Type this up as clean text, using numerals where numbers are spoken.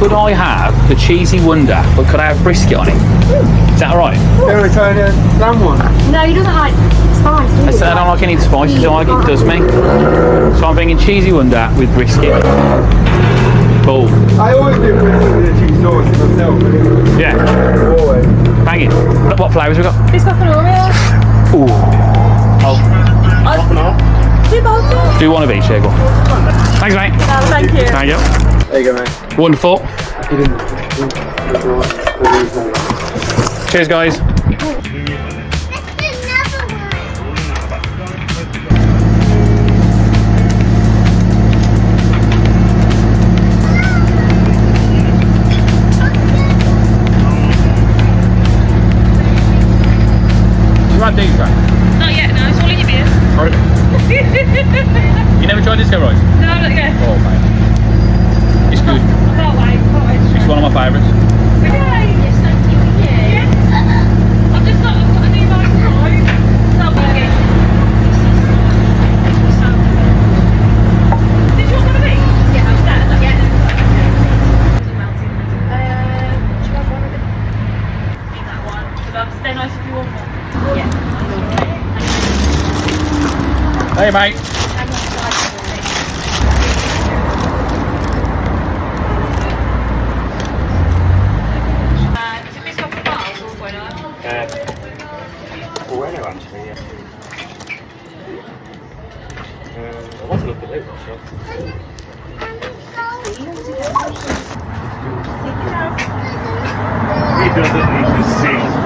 Could I have the cheesy wonder, but could I have brisket on it? Is that alright? Italian lamb one. No, he doesn't like spice, do I said I don't like any of the spices, I don't like it does me. So I'm thinking cheesy wonder with brisket. Cool. I always do brisket with a cheese sauce myself. Yeah. Always. Bang it. What flavours we got? It's got an Oreo. Ooh. Oh. Do one of each, here, go on. Thanks, mate. Thank you. Thank you. There you go, mate. Wonderful. Cheers, guys. You had these, right? Not yet, no, it's all in your beer. Sorry. You never tried disco rice? No, not yet. Oh, mate. It's good. I can't wait. It's one of my favourites. Yes, thank you. Yeah. I've just got a new microphone. So I'm going to get. Did you want one of these? Yeah, I'm sad. Yeah. Do you want one of them? In that one. They're nice if you want one. Yeah. Hey, mate. Bueno, actually, yeah. I want to look at those, actually. He doesn't need to see.